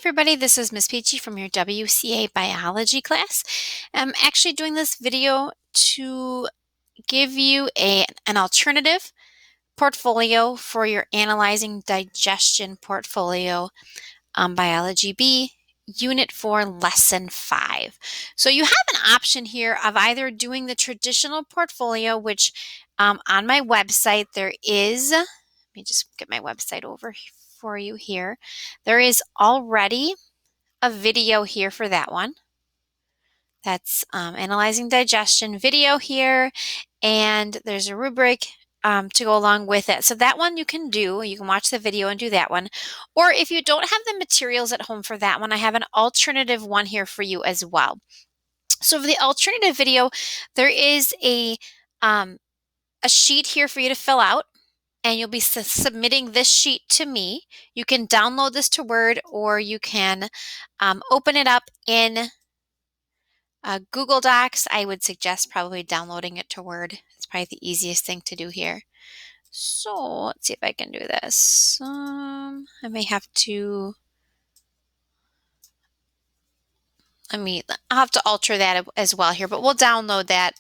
everybody, this is Miss Peachy from your WCA biology class. I'm actually doing this video to give you an alternative portfolio for your Analyzing Digestion portfolio, Biology B, Unit 4, Lesson 5. So you have an option here of either doing the traditional portfolio, which on my website there is, let me just get my website over for you here. There is already a video here for that one. That's Analyzing Digestion video here, and there's a rubric to go along with it. So that one you can do. You can watch the video and do that one. Or if you don't have the materials at home for that one, I have an alternative one here for you as well. So for the alternative video, there is a sheet here for you to fill out, and you'll be submitting this sheet to me. You can download this to Word, or you can open it up in Google Docs. I would suggest probably downloading it to Word. It's probably the easiest thing to do here. So let's see if I can do this. I may have to, I'll have to alter that as well here, but we'll download that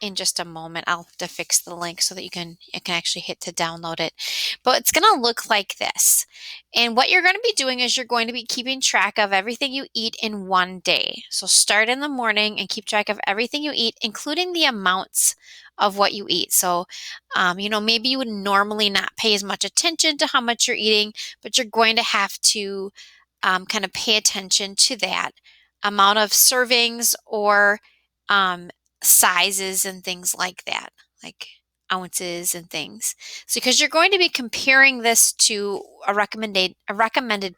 in just a moment. I'll have to fix the link so that you can actually hit to download it. But it's going to look like this. And what you're going to be doing is you're going to be keeping track of everything you eat in one day. So start in the morning and keep track of everything you eat, including the amounts of what you eat. So, maybe you would normally not pay as much attention to how much you're eating, but you're going to have to kind of pay attention to that amount of servings or sizes and things like that, like ounces and things. So because you're going to be comparing this to a recommended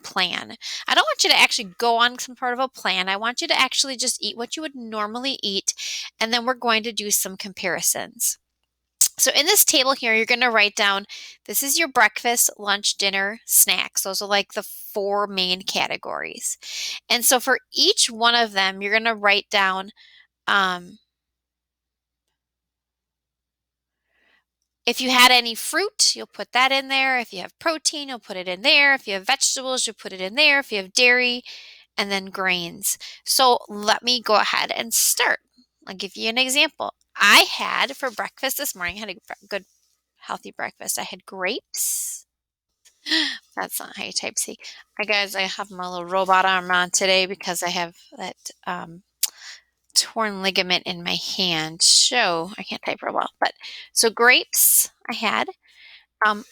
plan. I don't want you to actually go on some part of a plan. I want you to actually just eat what you would normally eat, and then we're going to do some comparisons. So in this table here, you're going to write down, this is your breakfast, lunch, dinner, snacks. Those are like the 4 main categories. And so for each one of them, you're going to write down if you had any fruit, you'll put that in there. If you have protein, you'll put it in there. If you have vegetables, you'll put it in there. If you have dairy, and then grains. So let me go ahead and start. I'll give you an example. I had for breakfast this morning, I had a good healthy breakfast. I had grapes. That's not how you type C. Guys, I have my little robot arm on today because I have that torn ligament in my hand, so I can't type real well. But so grapes I had.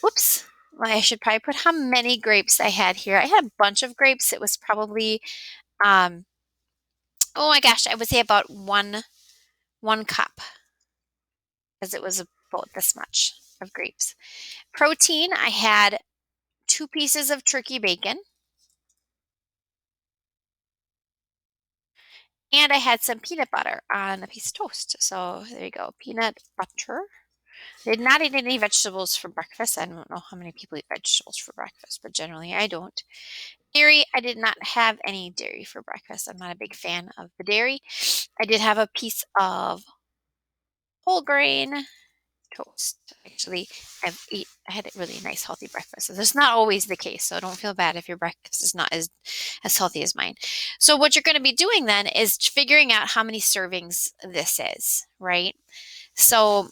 Oops. I should probably put how many grapes I had here. I had a bunch of grapes. It was probably, oh my gosh, I would say about one cup, because it was about this much of grapes. Protein, I had 2 pieces of turkey bacon. And I had some peanut butter on a piece of toast. So there you go, peanut butter. I did not eat any vegetables for breakfast. I don't know how many people eat vegetables for breakfast, but generally I don't. Dairy, I did not have any dairy for breakfast. I'm not a big fan of the dairy. I did have a piece of whole grain toast. Actually, I had a really nice healthy breakfast. So that's not always the case. So don't feel bad if your breakfast is not as healthy as mine. So what you're going to be doing then is figuring out how many servings this is, right? So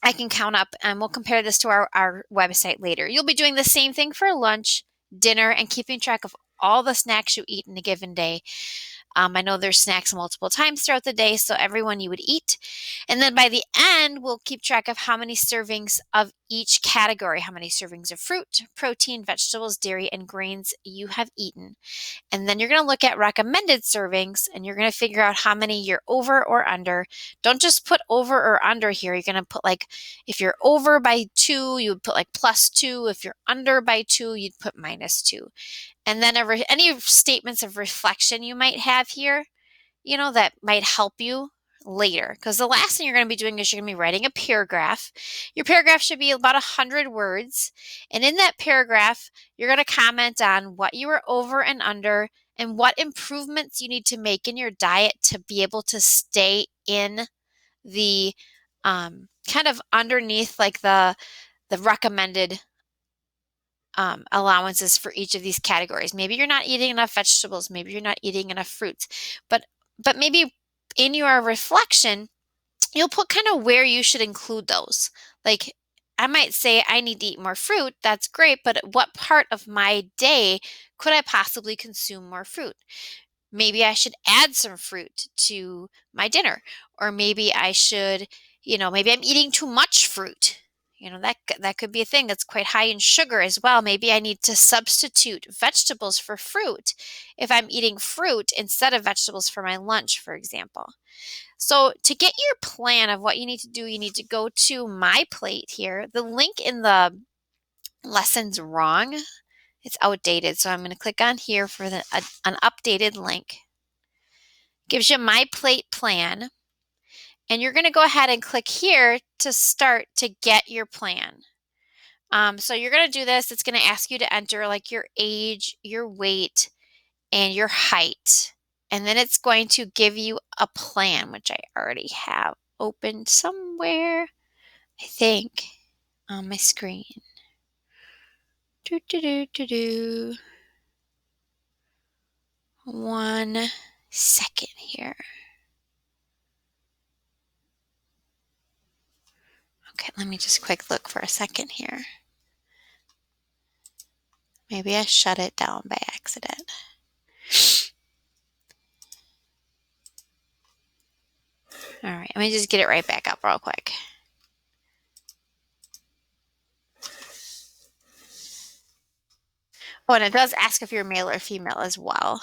I can count up, and we'll compare this to our website later. You'll be doing the same thing for lunch, dinner, and keeping track of all the snacks you eat in a given day. I know there's snacks multiple times throughout the day, so every one you would eat. And then by the end, we'll keep track of how many servings of each category, how many servings of fruit, protein, vegetables, dairy, and grains you have eaten. And then you're going to look at recommended servings, and you're going to figure out how many you're over or under. Don't just put over or under here. You're going to put, like, if you're over by 2, you would put like +2. If you're under by 2, you'd put -2. And then any statements of reflection you might have here, that might help you later. Because the last thing you're going to be doing is you're going to be writing a paragraph. Your paragraph should be about 100 words. And in that paragraph, you're going to comment on what you were over and under and what improvements you need to make in your diet to be able to stay in the kind of underneath, like the recommended allowances for each of these categories. Maybe you're not eating enough vegetables, maybe you're not eating enough fruits, but maybe in your reflection, you'll put kind of where you should include those. Like I might say I need to eat more fruit. That's great, but at what part of my day could I possibly consume more fruit? Maybe I should add some fruit to my dinner, or maybe I should, maybe I'm eating too much fruit. That could be a thing that's quite high in sugar as well. Maybe I need to substitute vegetables for fruit if I'm eating fruit instead of vegetables for my lunch, for example. So to get your plan of what you need to do, you need to go to My Plate here. The link in the lesson's wrong. It's outdated. So I'm going to click on here for an updated link. Gives you My Plate plan. And you're going to go ahead and click here to start to get your plan. So you're going to do this. It's going to ask you to enter like your age, your weight, and your height. And then it's going to give you a plan, which I already have opened somewhere, I think, on my screen. Do, do, do, do, do. 1 second here. Okay, let me just quick look for a second here. Maybe I shut it down by accident. All right, let me just get it right back up real quick. Oh, and it does ask if you're male or female as well.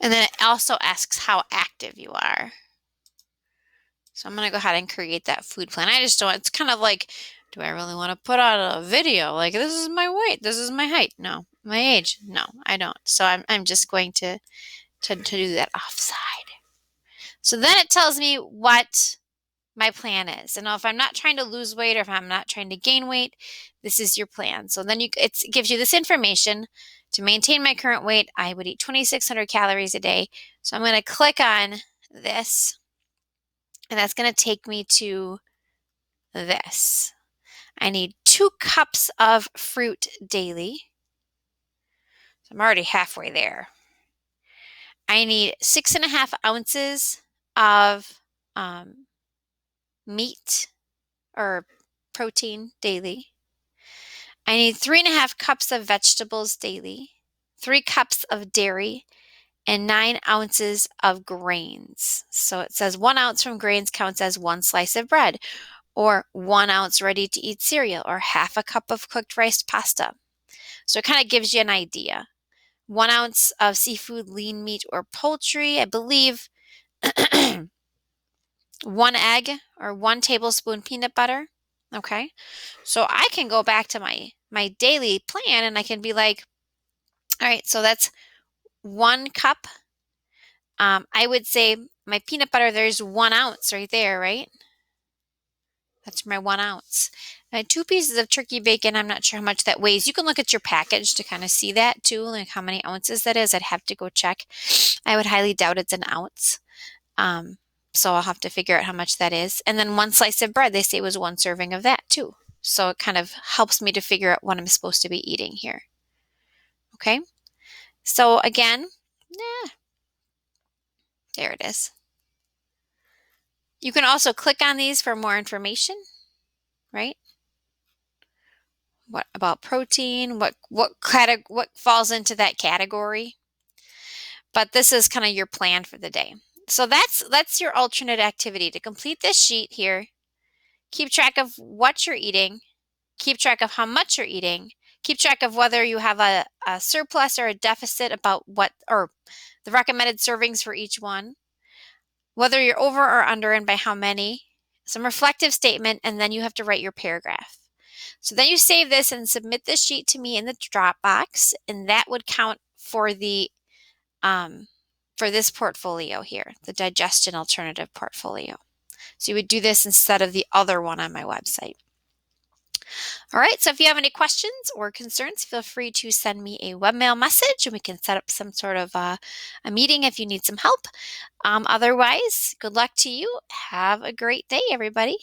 And then it also asks how active you are. So I'm going to go ahead and create that food plan. I just don't, it's kind of like, do I really want to put out a video? Like, this is my weight, this is my height. No. My age? No, I don't. So I'm just going to do that offside. So then it tells me what my plan is. And if I'm not trying to lose weight or if I'm not trying to gain weight, this is your plan. So then it gives you this information. To maintain my current weight, I would eat 2,600 calories a day. So I'm going to click on this, and that's going to take me to this. I need 2 cups of fruit daily. So I'm already halfway there. I need 6.5 ounces of meat or protein daily. I need 3.5 cups of vegetables daily, 3 cups of dairy, and 9 ounces of grains. So it says 1 ounce from grains counts as 1 slice of bread, or 1 ounce ready-to-eat cereal, or half a cup of cooked rice pasta. So it kind of gives you an idea. 1 ounce of seafood, lean meat, or poultry. I believe 1 egg or 1 tablespoon peanut butter. Okay, so I can go back to my daily plan and I can be like, all right, so that's 1 cup. I would say my peanut butter, there's 1 ounce right there, right? That's my 1 ounce. 2 pieces of turkey bacon, I'm not sure how much that weighs. You can look at your package to kind of see that too, like how many ounces that is. I'd have to go check. I would highly doubt it's an ounce. So I'll have to figure out how much that is. And then 1 slice of bread, they say was 1 serving of that too. So it kind of helps me to figure out what I'm supposed to be eating here. Okay. So again, there it is. You can also click on these for more information, right? What about protein? What falls into that category? But this is kind of your plan for the day. So that's your alternate activity. To complete this sheet here, keep track of what you're eating, keep track of how much you're eating, keep track of whether you have a surplus or a deficit about what, or the recommended servings for each one, whether you're over or under and by how many, some reflective statement, and then you have to write your paragraph. So then you save this and submit this sheet to me in the Dropbox, and that would count for the for this portfolio here, the digestion alternative portfolio. So you would do this instead of the other one on my website. All right. So if you have any questions or concerns, feel free to send me a webmail message and we can set up some sort of a meeting if you need some help. Otherwise, good luck to you. Have a great day, everybody.